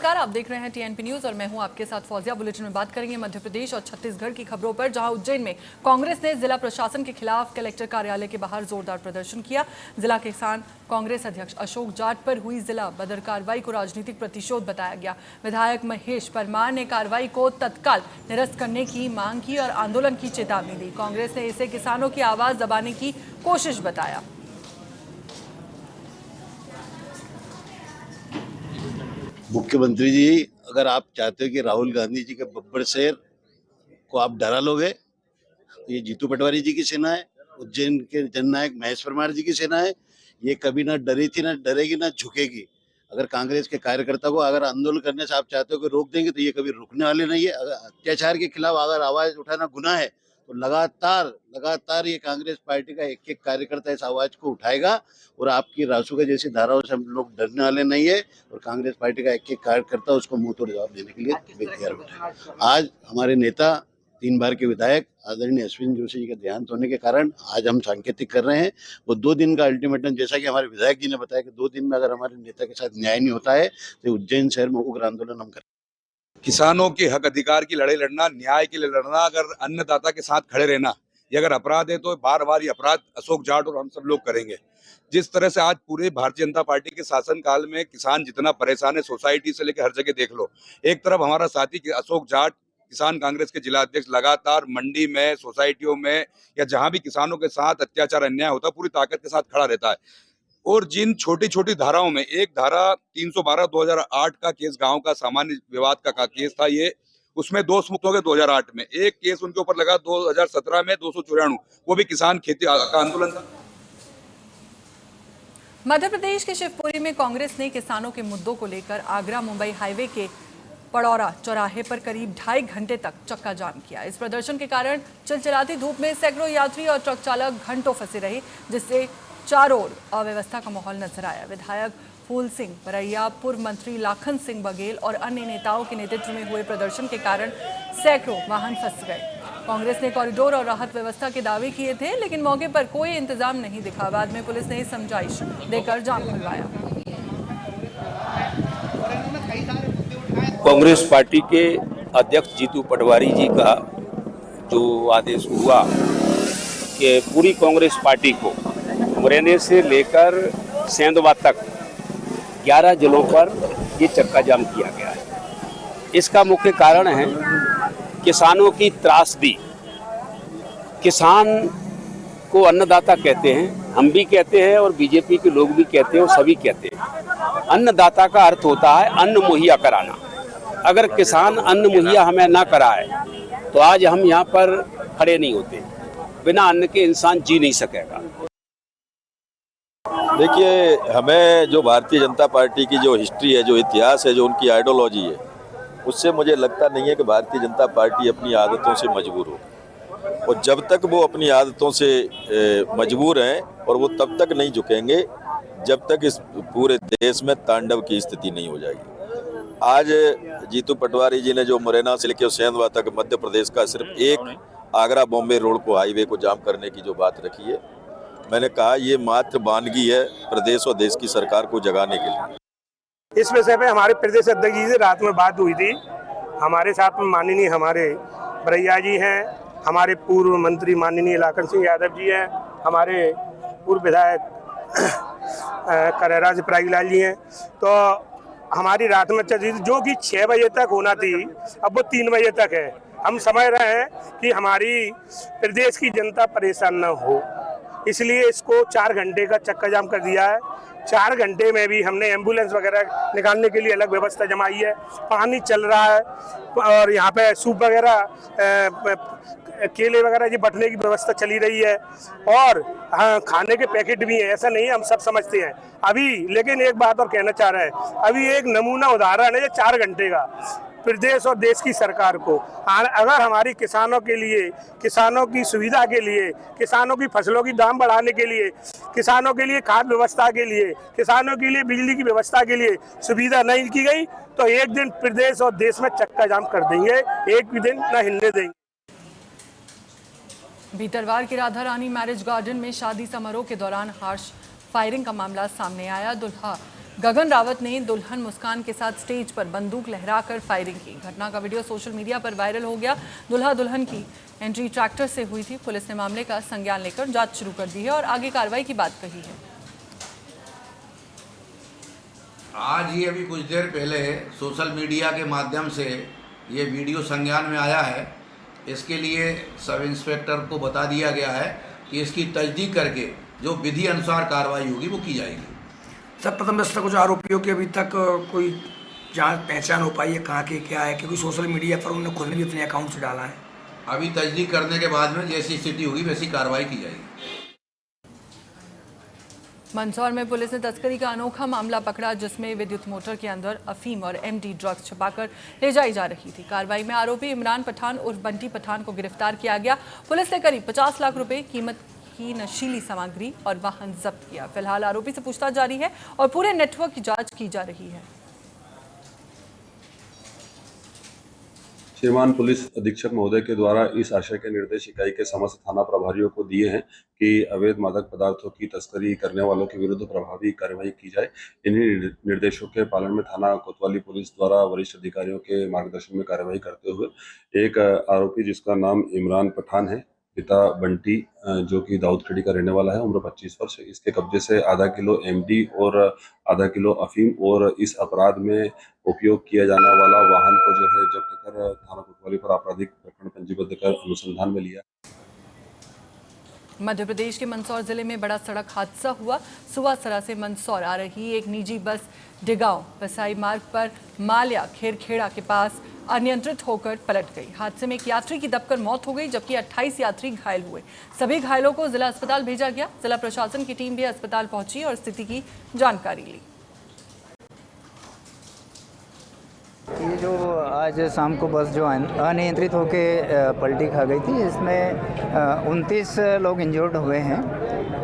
नमस्कार, आप देख रहे हैं टीएनपी न्यूज और मैं हूं आपके साथ फौजिया। बुलेटिन में बात करेंगे मध्य प्रदेश और छत्तीसगढ़ की खबरों पर, जहां उज्जैन में कांग्रेस ने जिला प्रशासन के खिलाफ कलेक्टर कार्यालय के बाहर जोरदार प्रदर्शन किया। जिला किसान कांग्रेस अध्यक्ष अशोक जाट पर हुई जिला बदर कार्रवाई को राजनीतिक प्रतिशोध बताया गया। विधायक महेश परमार ने कार्रवाई को तत्काल निरस्त करने की मांग की और आंदोलन की चेतावनी दी। कांग्रेस ने इसे किसानों की आवाज दबाने की कोशिश बताया। मुख्यमंत्री जी, अगर आप चाहते हो कि राहुल गांधी जी के बब्बर शेर को आप डरा लोगे, तो ये जीतू पटवारी जी की सेना है, उज्जैन के जननायक महेश परमार जी की सेना है। ये कभी ना डरी थी, ना डरेगी, ना झुकेगी। अगर कांग्रेस के कार्यकर्ता को अगर आंदोलन करने से आप चाहते हो कि रोक देंगे, तो ये कभी रुकने वाले नहीं है। अगर अत्याचार के खिलाफ अगर आवाज उठाना गुनाह है, तो लगातार ये कांग्रेस पार्टी का एक एक कार्यकर्ता इस आवाज को उठाएगा। और आपकी रासुका जैसी धाराओं से हम लोग डरने वाले नहीं है। और कांग्रेस पार्टी का एक एक कार्यकर्ता उसको मुंह तोड़ जवाब देने के लिए तैयार बैठा है। आज हमारे नेता 3 बार के विधायक आदरणीय अश्विन जोशी जी का देहांत होने के कारण आज हम सांकेतिक कर रहे हैं। वो 2 दिन का अल्टीमेटम, जैसा कि हमारे विधायक जी ने बताया कि 2 दिन में अगर हमारे नेता के साथ न्याय नहीं होता है, तो उज्जैन शहर में उग्र आंदोलन हम करेंगे। किसानों के हक अधिकार की लड़ाई लड़ना, न्याय के लिए लड़ना, अगर अन्नदाता के साथ खड़े रहना, ये अगर अपराध है तो बार बार ये अपराध अशोक जाट और हम सब लोग करेंगे। जिस तरह से आज पूरे भारतीय जनता पार्टी के शासन काल में किसान जितना परेशान है, सोसाइटी से लेकर हर जगह देख लो। एक तरफ हमारा साथी अशोक जाट, किसान कांग्रेस के जिला अध्यक्ष, लगातार मंडी में, सोसाइटियों में या जहां भी किसानों के साथ अत्याचार अन्याय होता है, पूरी ताकत के साथ खड़ा रहता है। और जिन छोटी छोटी धाराओं में, एक धारा 312 2008 का केस, गांव का सामान्य विवाद का केस था, ये उसमें दोष मुक्त हो गए 2008 में। एक केस उनके ऊपर लगा 2017 में 294, वो भी किसान खेती का आंदोलन था। मध्य प्रदेश के शिवपुरी में कांग्रेस ने किसानों के मुद्दों को लेकर आगरा मुंबई हाईवे के पड़ौरा चौराहे पर करीब 2.5 घंटे तक चक्का जाम किया। इस प्रदर्शन के कारण चिलचिलाती धूप में सैकड़ों यात्री और ट्रक चालक घंटों फंसे रहे, जिससे चारों ओर अव्यवस्था का माहौल नजर आया। विधायक फूल सिंह बरैया, पूर्व मंत्री लाखन सिंह बघेल और अन्य नेताओं के नेतृत्व में हुए प्रदर्शन के कारण सैकड़ों वाहन फंस गए। कांग्रेस ने कॉरिडोर और राहत व्यवस्था के दावे किए थे, लेकिन मौके पर कोई इंतजाम नहीं दिखा। बाद में पुलिस ने समझाइश देकर जाम खुलवाया। कांग्रेस पार्टी के अध्यक्ष जीतू पटवारी जी का जो आदेश हुआ कि पूरी कांग्रेस पार्टी को मुरैना से लेकर सेंधवा तक 11 जिलों पर ये चक्का जाम किया गया है। इसका मुख्य कारण है किसानों की त्रासदी। किसान को अन्नदाता कहते हैं, हम भी कहते हैं और बीजेपी के लोग भी कहते हैं और सभी कहते हैं। अन्नदाता का अर्थ होता है अन्न मुहैया कराना। अगर किसान अन्न मुहैया हमें ना कराए तो आज हम यहाँ पर खड़े नहीं होते। बिना अन्न के इंसान जी नहीं सकेगा। देखिए, हमें जो भारतीय जनता पार्टी की जो हिस्ट्री है, जो इतिहास है, जो उनकी आइडियोलॉजी है, उससे मुझे लगता नहीं है कि भारतीय जनता पार्टी अपनी आदतों से मजबूर हो। और जब तक वो अपनी आदतों से मजबूर हैं, और वो तब तक नहीं झुकेंगे जब तक इस पूरे देश में तांडव की स्थिति नहीं हो जाएगी। आज जीतू पटवारी जी ने जो मुरैना से लेकर सेंधवा तक मध्य प्रदेश का सिर्फ एक आगरा बॉम्बे रोड को, हाईवे को जाम करने की जो बात रखी है, मैंने कहा ये मात्र वानगी है प्रदेश और देश की सरकार को जगाने के लिए। इस विषय पे हमारे प्रदेश अध्यक्ष जी से रात में बात हुई थी। हमारे साथ में माननीय हमारे बरैया जी हैं, हमारे पूर्व मंत्री माननीय लाखन सिंह यादव जी हैं, हमारे पूर्व विधायक करेराज प्रागीलाल जी हैं। तो हमारी रात में चर्चा जो कि 6 बजे तक होना थी, अब वो 3 बजे तक है। हम समझ रहे हैं कि हमारी प्रदेश की जनता परेशान न हो, इसलिए इसको 4 घंटे का चक्का जाम कर दिया है। 4 घंटे में भी हमने एम्बुलेंस वगैरह निकालने के लिए अलग व्यवस्था जमाई है। पानी चल रहा है और यहाँ पे सूप वगैरह, केले वगैरह ये बंटने की व्यवस्था चली रही है। और हाँ, खाने के पैकेट भी हैं, ऐसा नहीं है, हम सब समझते हैं अभी। लेकिन एक बात और कहना चाह रहे हैं, अभी एक नमूना उदाहरण है ये 4 घंटे का प्रदेश और देश की सरकार को। अगर हमारी किसानों के लिए, किसानों की सुविधा के लिए, किसानों की फसलों की दाम बढ़ाने के लिए, किसानों के लिए खाद व्यवस्था के लिए, किसानों के लिए बिजली की व्यवस्था के लिए सुविधा नहीं की गई, तो एक दिन प्रदेश और देश में चक्का जाम कर देंगे, एक भी दिन न हिलने देंगे। भीतरवार की राधा रानी मैरिज गार्डन में शादी समारोह के दौरान हार्श फायरिंग का मामला सामने आया। दुल्हा गगन रावत ने दुल्हन मुस्कान के साथ स्टेज पर बंदूक लहराकर फायरिंग की। घटना का वीडियो सोशल मीडिया पर वायरल हो गया। दुल्हा दुल्हन की एंट्री ट्रैक्टर से हुई थी। पुलिस ने मामले का संज्ञान लेकर जांच शुरू कर दी है और आगे कार्रवाई की बात कही है। आज ही अभी कुछ देर पहले सोशल मीडिया के माध्यम से ये वीडियो संज्ञान में आया है। इसके लिए सब इंस्पेक्टर को बता दिया गया है कि इसकी तस्दीक करके जो विधि अनुसार कार्रवाई होगी वो की जाएगी। सर, प्रथम दृष्टया कुछ आरोपियों की अभी तक कोई जांच पहचान हो पाई है कहाँ के क्या है, क्योंकि सोशल मीडिया पर उन्होंने खुद ने भी अपने अकाउंट से डाला है। अभी तस्दीक करने के बाद में जैसी स्थिति होगी वैसी कार्रवाई की जाएगी। मंदसौर में पुलिस ने तस्करी का अनोखा मामला पकड़ा, जिसमें विद्युत मोटर के अंदर अफीम और एमडी ड्रग्स छुपाकर ले जाई जा रही थी। कार्रवाई में आरोपी इमरान पठान उर्फ बंटी पठान को गिरफ्तार किया गया। पुलिस ने करीब 50 लाख रुपए कीमत की नशीली सामग्री और वाहन जब्त किया। फिलहाल आरोपी से पूछताछ जारी है और पूरे नेटवर्क की जांच की जा रही है। श्रीमान पुलिस अधीक्षक महोदय के द्वारा इस आशय के निर्देश इकाई के समस्त थाना प्रभारियों को दिए हैं कि अवैध मादक पदार्थों की तस्करी करने वालों के विरुद्ध प्रभावी कार्रवाई की जाए। इन्हीं निर्देशों के पालन में थाना कोतवाली पुलिस द्वारा वरिष्ठ अधिकारियों के मार्गदर्शन में कार्रवाई करते हुए एक आरोपी जिसका नाम इमरान पठान है, पिता बंटी, जो कि दाऊदखेड़ी का रहने वाला है, उम्र 25 वर्ष, इसके कब्जे से आधा किलो एमडी और आधा किलो अफीम और इस अपराध में उपयोग किया जाने वाला वाहन को जो है जब्त कर थाना कोतवाली पर आपराधिक प्रकरण पंजीबद्ध कर अनुसंधान में लिया। मध्य प्रदेश के मंदसौर जिले में बड़ा सड़क हादसा हुआ। सुवासरा से मंदसौर आ रही एक निजी बस डिगांव वसाई मार्ग पर माल्या खेरखेड़ा के पास अनियंत्रित होकर पलट गई। हादसे में एक यात्री की दबकर मौत हो गई, जबकि 28 यात्री घायल हुए। सभी घायलों को जिला अस्पताल भेजा गया। जिला प्रशासन की टीम भी अस्पताल पहुंची और स्थिति की जानकारी ली। ये जो आज शाम को बस जो अनियंत्रित होकर पलटी खा गई थी, इसमें 29 लोग इंजर्ड हुए हैं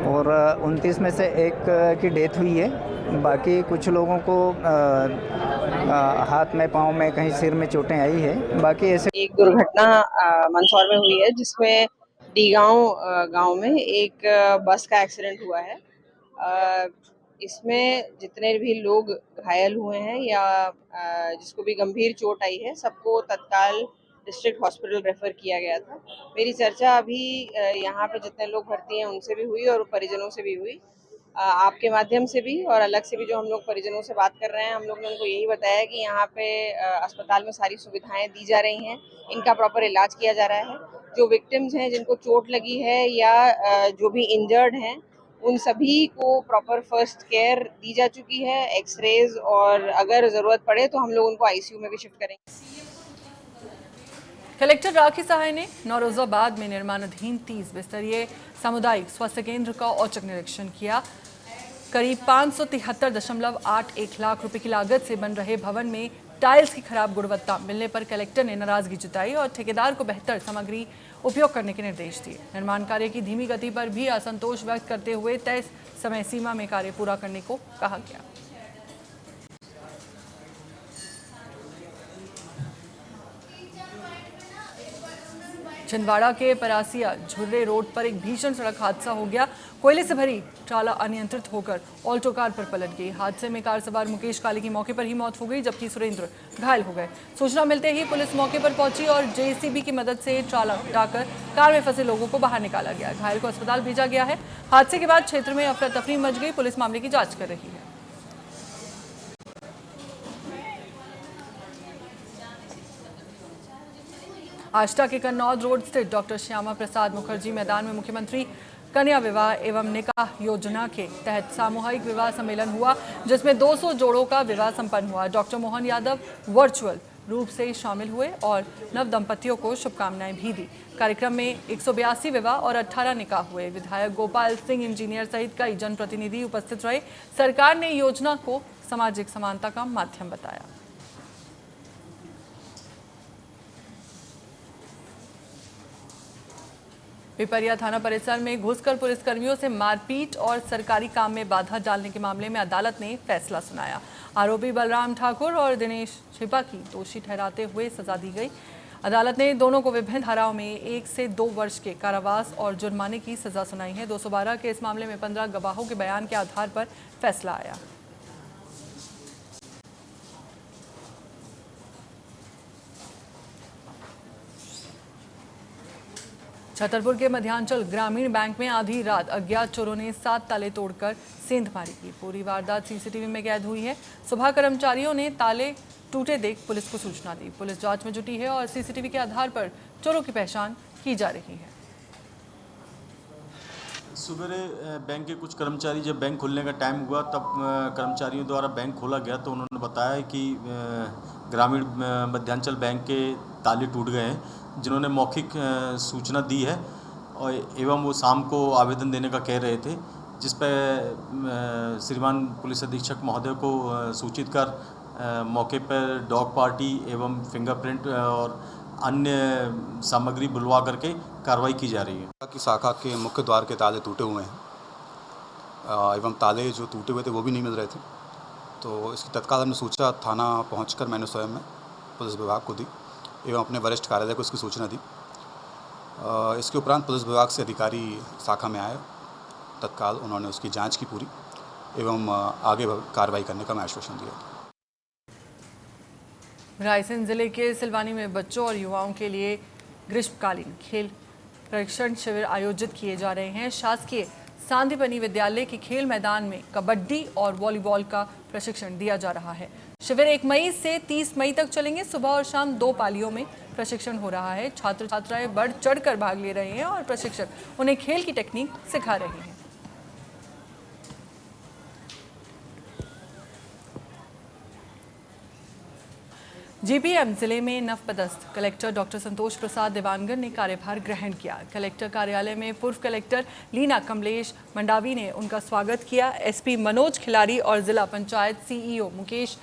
और 29 में से एक की डेथ हुई है। बाकी कुछ लोगों को हाथ में, पाँव में, कहीं सिर में चोटें आई है। बाकी ऐसे एक दुर्घटना मंदसौर में हुई है, जिसमें डीगांव गांव में एक बस का एक्सीडेंट हुआ है। इसमें जितने भी लोग घायल हुए हैं या जिसको भी गंभीर चोट आई है, सबको तत्काल डिस्ट्रिक्ट हॉस्पिटल रेफर किया गया था। मेरी चर्चा अभी यहाँ पे जितने लोग भर्ती हैं उनसे भी हुई और परिजनों से भी हुई, आपके माध्यम से भी और अलग से भी जो हम लोग परिजनों से बात कर रहे हैं। हम लोग ने उनको यही बताया कि यहाँ पे अस्पताल में सारी सुविधाएं दी जा रही हैं, इनका प्रॉपर इलाज किया जा रहा है। जो विक्टिम्स हैं, जिनको चोट लगी है या जो भी इंजर्ड हैं, उन सभी को प्रॉपर फर्स्ट केयर दी जा चुकी है, एक्सरेज, और अगर ज़रूरत पड़े तो हम लोग उनको आईसीयू में भी शिफ्ट करेंगे। कलेक्टर राखी सहाय ने नौरोजाबाद में निर्माणाधीन 30 बिस्तरीय सामुदायिक स्वास्थ्य केंद्र का औचक निरीक्षण किया। करीब 573.81 लाख रुपए की लागत से बन रहे भवन में टाइल्स की खराब गुणवत्ता मिलने पर कलेक्टर ने नाराजगी जताई और ठेकेदार को बेहतर सामग्री उपयोग करने के निर्देश दिए। निर्माण कार्य की धीमी गति पर भी असंतोष व्यक्त करते हुए तय समय सीमा में कार्य पूरा करने को कहा गया। छिंदवाड़ा के परासिया झुर्रे रोड पर एक भीषण सड़क हादसा हो गया। कोयले से भरी ट्राला अनियंत्रित होकर ऑल्टो कार पर पलट गई। हादसे में कार सवार मुकेश काली की मौके पर ही मौत हो गई, जबकि सुरेंद्र घायल हो गए। सूचना मिलते ही पुलिस मौके पर पहुंची और जेसीबी की मदद से ट्राला हटाकर कार में फंसे लोगों को बाहर निकाला गया। घायल को अस्पताल भेजा गया है। हादसे के बाद क्षेत्र में अफरा तफरी मच गई। पुलिस मामले की जाँच कर रही है। आष्टा के कन्नौद रोड स्थित डॉक्टर श्यामा प्रसाद मुखर्जी मैदान में मुख्यमंत्री कन्या विवाह एवं निकाह योजना के तहत सामूहिक विवाह सम्मेलन हुआ, जिसमें 200 जोड़ों का विवाह संपन्न हुआ। डॉक्टर मोहन यादव वर्चुअल रूप से शामिल हुए और नव दंपतियों को शुभकामनाएं भी दी। कार्यक्रम में 182 विवाह और 18 निकाह हुए। विधायक गोपाल सिंह इंजीनियर सहित कई जनप्रतिनिधि उपस्थित रहे। सरकार ने योजना को सामाजिक समानता का माध्यम बताया। पिपरिया थाना परिसर में घुसकर पुलिसकर्मियों से मारपीट और सरकारी काम में बाधा डालने के मामले में अदालत ने फैसला सुनाया। आरोपी बलराम ठाकुर और दिनेश छिपा की दोषी ठहराते हुए सजा दी गई। अदालत ने दोनों को विभिन्न धाराओं में 1 से 2 वर्ष के कारावास और जुर्माने की सजा सुनाई है। 212 के इस मामले में 15 गवाहों के बयान के आधार पर फैसला आया। छतरपुर के मध्यांचल ग्रामीण बैंक में आधी रात अज्ञात चोरों ने 7 ताले तोड़कर सेंधमारी की। पूरी वारदात सीसीटीवी में कैद हुई है। सुबह कर्मचारियों ने ताले टूटे देख पुलिस को सूचना दी। पुलिस जांच में जुटी है और सीसीटीवी के आधार पर चोरों की पहचान की जा रही है। सुबह बैंक के कुछ कर्मचारी जब बैंक खुलने का टाइम हुआ तब कर्मचारियों द्वारा बैंक खोला गया तो उन्होंने बताया कि ग्रामीण मध्यांचल बैंक के ताले टूट गए हैं, जिन्होंने मौखिक सूचना दी है और एवं वो शाम को आवेदन देने का कह रहे थे, जिस पर श्रीमान पुलिस अधीक्षक महोदय को सूचित कर मौके पर डॉग पार्टी एवं फिंगरप्रिंट और अन्य सामग्री बुलवा करके कार्रवाई की जा रही है। कि शाखा के मुख्य द्वार के ताले टूटे हुए हैं एवं ताले जो टूटे हुए थे वो भी नहीं मिल रहे थे, तो इसकी तत्काल हमने सूचना थाना पहुंचकर मैंने स्वयं में पुलिस विभाग को दी एवं अपने वरिष्ठ कार्यालय को इसकी सूचना दी। इसके उपरांत पुलिस विभाग से अधिकारी शाखा में आए, तत्काल उन्होंने उसकी जाँच की पूरी एवं आगे कार्रवाई करने का मैं आश्वासन दिया। रायसेन जिले के सिलवानी में बच्चों और युवाओं के लिए ग्रीष्मकालीन खेल प्रशिक्षण शिविर आयोजित किए जा रहे हैं। शासकीय सांदीपनी विद्यालय के खेल मैदान में कबड्डी और वॉलीबॉल का प्रशिक्षण दिया जा रहा है। शिविर 1 मई से 30 मई तक चलेंगे। सुबह और शाम 2 पालियों में प्रशिक्षण हो रहा है। छात्र छात्राएं बढ़ चढ़कर भाग ले रहे हैं और प्रशिक्षक उन्हें खेल की टेक्निक सिखा रहे हैं। जीपीएम जिले में नवपदस्थ कलेक्टर डॉक्टर संतोष प्रसाद देवानगर ने कार्यभार ग्रहण किया। कलेक्टर कार्यालय में पूर्व कलेक्टर लीना कमलेश मंडावी ने उनका स्वागत किया। एसपी मनोज खिलाड़ी और जिला पंचायत सीईओ मुकेश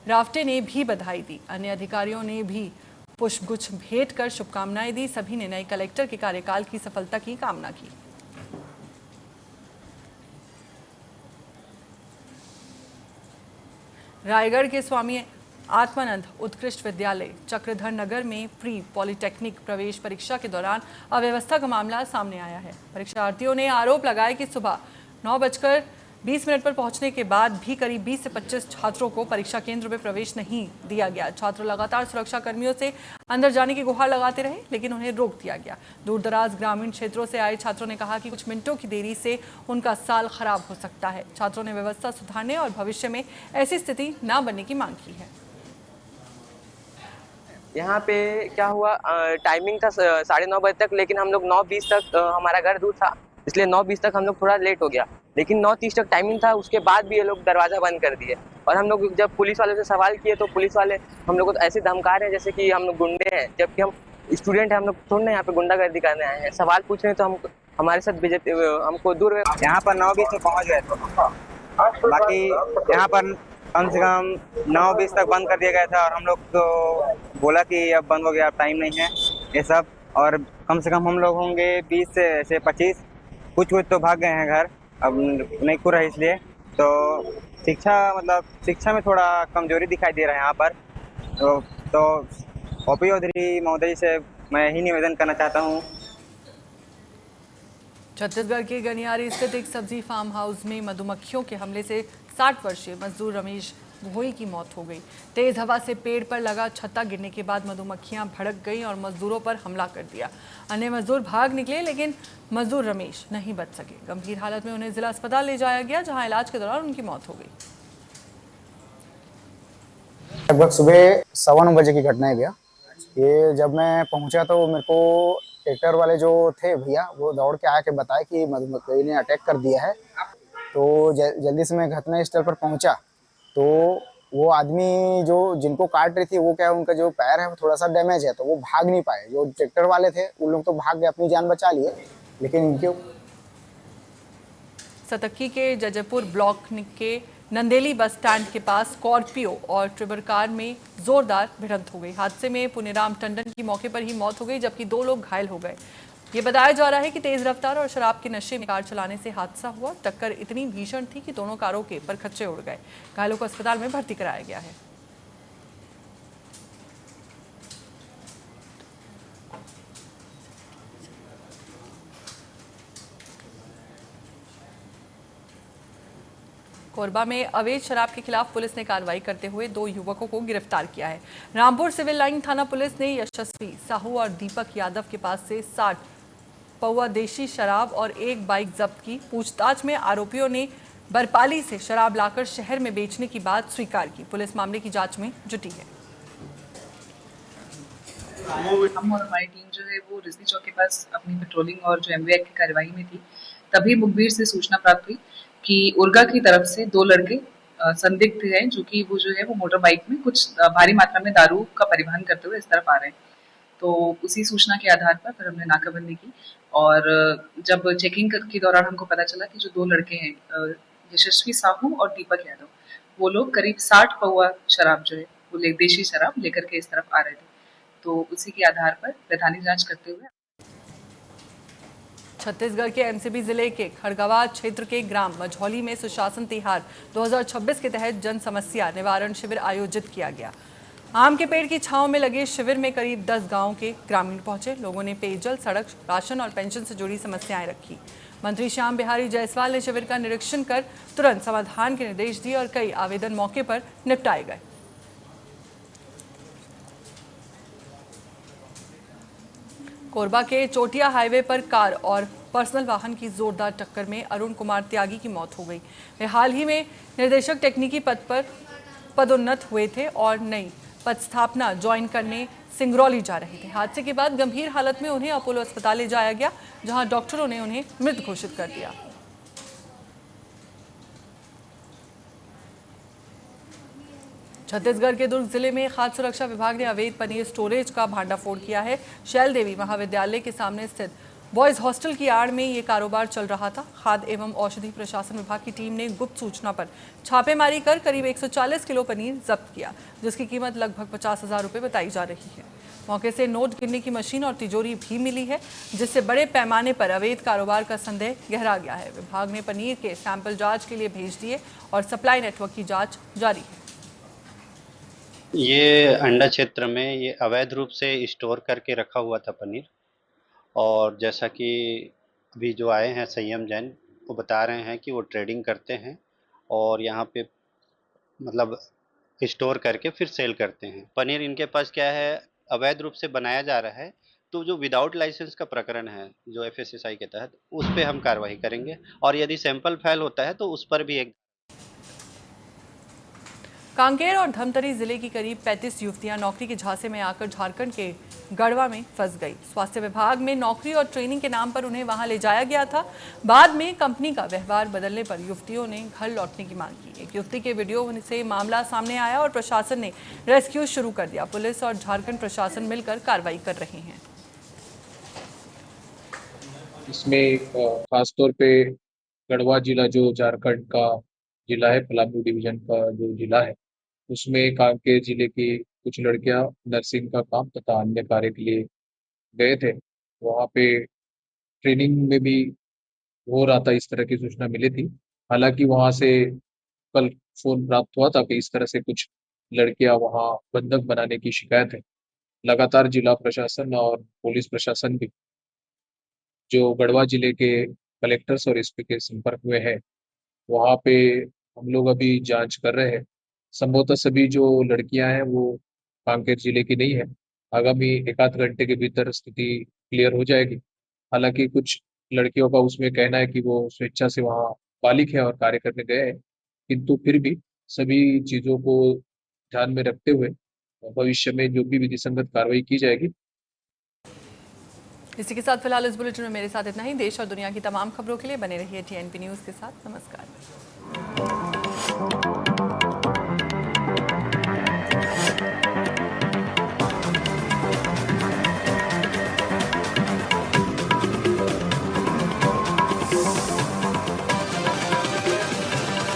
रावटे ने भी बधाई दी। अन्य अधिकारियों ने भी पुष्पगुच्छ भेंट कर शुभकामनाएं दी। सभी ने नए कलेक्टर के कार्यकाल की सफलता की कामना की। रायगढ़ के स्वामी आत्मानंद उत्कृष्ट विद्यालय चक्रधर नगर में प्री पॉलिटेक्निक प्रवेश परीक्षा के दौरान अव्यवस्था का मामला सामने आया है। परीक्षार्थियों ने आरोप लगाया कि सुबह 9:20 पर पहुंचने के बाद भी करीब 20 से 25 छात्रों को परीक्षा केंद्र में प्रवेश नहीं दिया गया। छात्र लगातार सुरक्षा कर्मियों से अंदर जाने की गुहार लगाते रहे, लेकिन उन्हें रोक दिया गया। दूरदराज ग्रामीण क्षेत्रों से आए छात्रों ने कहा कि कुछ मिनटों की देरी से उनका साल खराब हो सकता है। छात्रों ने व्यवस्था सुधारने और भविष्य में ऐसी स्थिति न बनने की मांग की है। यहाँ पे क्या हुआ, टाइमिंग था 9:30 बजे तक, लेकिन हम लोग 9:20 तक, हमारा घर दूर था इसलिए 9:20 तक हम लोग थोड़ा लेट हो गया, लेकिन 9:30 तक टाइमिंग था। उसके बाद भी ये लोग दरवाज़ा बंद कर दिए और हम लोग जब पुलिस वालों से सवाल किए तो पुलिस वाले हम लोग को तो ऐसे धमका रहे हैं जैसे कि हम लोग गुंडे हैं, जबकि हम स्टूडेंट हैं। हम लोग थोड़ा ना यहाँ पे गुंडागर्दी करने आए हैं। सवाल पूछ रहे हैं तो हम हमारे साथ बेइज्जती, हमको दूर यहाँ पर 9:20 में पहुँच गए थे, बाकी यहाँ पर कम से कम 9:20 तक बंद कर दिया गया था और हम लोग तो बोला कि अब बंद हो गया, अब टाइम नहीं है ये सब। और कम से कम हम लोग होंगे 20 से 25, कुछ तो भाग गए हैं घर, अब नहीं खुल रहा है, इसलिए तो शिक्षा में थोड़ा कमजोरी दिखाई दे रहा है यहाँ पर। तो ओपी चौधरी महोदय से मैं यही निवेदन करना चाहता हूँ। छत्तीसगढ़ के गनियारी स्थित एक सब्जी फार्म हाउस में मधुमक्खियों के हमले से 60 वर्षीय मजदूर रमेश भोई की मौत हो गई। तेज हवा से पेड़ पर लगा छत्ता गिरने के बाद मधुमक्खियां भड़क गईं और मजदूरों पर हमला कर दिया। अन्य मजदूर भाग निकले, लेकिन मजदूर रमेश नहीं बच सके। गंभीर हालत में उन्हें जिला अस्पताल ले जाया गया, जहां इलाज के दौरान उनकी मौत हो गई। लगभग सुबह 9:15 बजे की घटना है भैया। ये जब मैं पहुंचा तो मेरे को ट्रैक्टर वाले जो थे भैया वो दौड़ के आके बताया कि मधुमक्खी ने अटैक कर दिया है। तो जल्दी से मैं घटनास्थल पर पहुंचा तो वो आदमी जो जिनको काट रही थी वो क्या, उनका जो पैर है वो थोड़ा सा डैमेज है, तो वो भाग नहीं पाए। जो ट्रैक्टर वाले थे उन लोग तो भाग गए, अपनी जान बचा लिए, लेकिन इनके सतक्की के जजयपुर ब्लॉक के नंदेली बस स्टैंड के पास स्कॉर्पियो और ट्रिबर कार में जोरदार भिड़ंत हो गई। हादसे में पुनेराम टंडन की मौके पर ही मौत हो गई, जबकि 2 लोग घायल हो गए। ये बताया जा रहा है कि तेज रफ्तार और शराब के नशे में कार चलाने से हादसा हुआ। टक्कर इतनी भीषण थी कि दोनों कारों के परखच्चे उड़ गए। घायलों को अस्पताल में भर्ती कराया गया है। कोरबा में अवैध शराब के खिलाफ पुलिस ने कार्रवाई करते हुए 2 युवकों को गिरफ्तार किया है। रामपुर सिविल लाइन थाना पुलिस ने यशस्वी साहू और दीपक यादव के पास से 60 पौवा देशी शराब और 1 बाइक जब्त की। पूछताछ में आरोपियों ने बरपाली से शराब लाकर शहर में बेचने की बात स्वीकार की। पुलिस मामले की जांच में जुटी है। हम और हमारी टीम जो है वो रिजवी चौक के पास अपनी पेट्रोलिंग और जो एमवी एक्ट की कार्रवाई में थी, तभी मुखबिर से सूचना प्राप्त हुई कि उर्गा की तरफ से 2 लड़के संदिग्ध हैं, जो कि वो जो है वो मोटर बाइक में कुछ भारी मात्रा में दारू का परिवहन करते हुए इस तरफ आ रहे हैं। तो उसी सूचना के आधार पर फिर हमने नाकाबंदी की और जब चेकिंग के दौरान हमको पता चला कि जो 2 लड़के हैं, यशस्वी साहू और दीपक यादव, वो लोग करीब 60 पौवा शराब जो है वो देशी शराब लेकर के इस तरफ आ रहे थे। तो उसी के आधार पर वैधानिक जांच करते हुए छत्तीसगढ़ के एमसीबी जिले के खड़गवार क्षेत्र के ग्राम मझौली में सुशासन तिहार 2026 के तहत जन समस्या निवारण शिविर आयोजित किया गया। आम के पेड़ की छांव में लगे शिविर में करीब 10 गांवों के ग्रामीण पहुंचे। लोगों ने पेयजल, सड़क, राशन और पेंशन से जुड़ी समस्याएं रखी। मंत्री श्याम बिहारी जायसवाल ने शिविर का निरीक्षण कर तुरंत समाधान के निर्देश दिए और कई आवेदन मौके पर निपटाए गए। कोरबा के चोटिया हाईवे पर कार और पर्सनल वाहन की जोरदार टक्कर में अरुण कुमार त्यागी की मौत हो गई। वे हाल ही में निर्देशक तकनीकी पद पर पदोन्नत हुए थे और नई पदस्थापना ज्वाइन करने सिंगरौली जा रहे थे। हादसे के बाद गंभीर हालत में उन्हें अपोलो अस्पताल ले जाया गया, जहां डॉक्टरों ने उन्हें मृत घोषित कर दिया। छत्तीसगढ़ के दुर्ग जिले में खाद्य सुरक्षा विभाग ने अवैध पनीर स्टोरेज का भांडाफोड़ किया है। शैल देवी महाविद्यालय के सामने स्थित बॉयज हॉस्टल की आड़ में ये कारोबार चल रहा था। खाद्य एवं औषधि प्रशासन विभाग की टीम ने गुप्त सूचना पर छापेमारी कर करीब 140 किलो पनीर जब्त किया, जिसकी कीमत लगभग 50,000 रुपये बताई जा रही है। मौके से नोट गिनने की मशीन और तिजोरी भी मिली है, जिससे बड़े पैमाने पर अवैध कारोबार का संदेह गहरा गया है। विभाग ने पनीर के सैंपल जांच के लिए भेज दिए और सप्लाई नेटवर्क की जांच जारी है। ये अंडा क्षेत्र में ये अवैध रूप से स्टोर करके रखा हुआ था पनीर, और जैसा कि अभी जो आए हैं संयम जैन, वो बता रहे हैं कि वो ट्रेडिंग करते हैं और यहाँ पे मतलब स्टोर करके फिर सेल करते हैं। पनीर इनके पास क्या है, अवैध रूप से बनाया जा रहा है, तो जो विदाउट लाइसेंस का प्रकरण है जो FSSAI के तहत, उस पर हम कार्रवाई करेंगे और यदि सैंपल फेल होता है तो उस पर भी एक। कांकेर और धमतरी जिले की करीब 35 युवतियां नौकरी के झांसे में आकर झारखंड के गढ़वा में फंस गई। स्वास्थ्य विभाग में नौकरी और ट्रेनिंग के नाम पर उन्हें वहां ले जाया गया था। बाद में कंपनी का व्यवहार बदलने पर युवतियों ने घर लौटने की मांग की। एक युवती के वीडियो से मामला सामने आया और प्रशासन ने रेस्क्यू शुरू कर दिया। पुलिस और झारखंड प्रशासन मिलकर कार्रवाई कर रहे हैं। इसमें खासतौर पे गढ़वा जिला जो झारखंड का जिला है, पलामू डिवीजन का जो जिला है, उसमें कांकेर जिले की कुछ लड़कियां नर्सिंग का काम तथा अन्य कार्य के लिए गए थे। वहाँ पे ट्रेनिंग में भी हो रहा था, इस तरह की सूचना मिली थी। हालांकि वहाँ से कल फोन प्राप्त हुआ था कि इस तरह से कुछ लड़कियां वहाँ बंधक बनाने की शिकायत है। लगातार जिला प्रशासन और पुलिस प्रशासन भी जो गढ़वा जिले के कलेक्टर्स और एसपी के संपर्क में है, वहाँ पे हम लोग अभी जांच कर रहे हैं। संभवतः सभी जो लड़कियां हैं वो कांकेर जिले की नहीं है। आगामी 1-8 घंटे के भीतर स्थिति क्लियर हो जाएगी। हालांकि कुछ लड़कियों का उसमें कहना है कि वो स्वेच्छा से वहाँ बालिग है और कार्य करने गए हैं, किंतु फिर भी सभी चीजों को ध्यान में रखते हुए भविष्य में जो भी विधि संगत कार्रवाई की जाएगी। इसी के साथ फिलहाल इस बुलेटिन में मेरे साथ इतना ही। देश और दुनिया की तमाम खबरों के लिए बने रहिए TNP न्यूज़ के साथ। नमस्कार।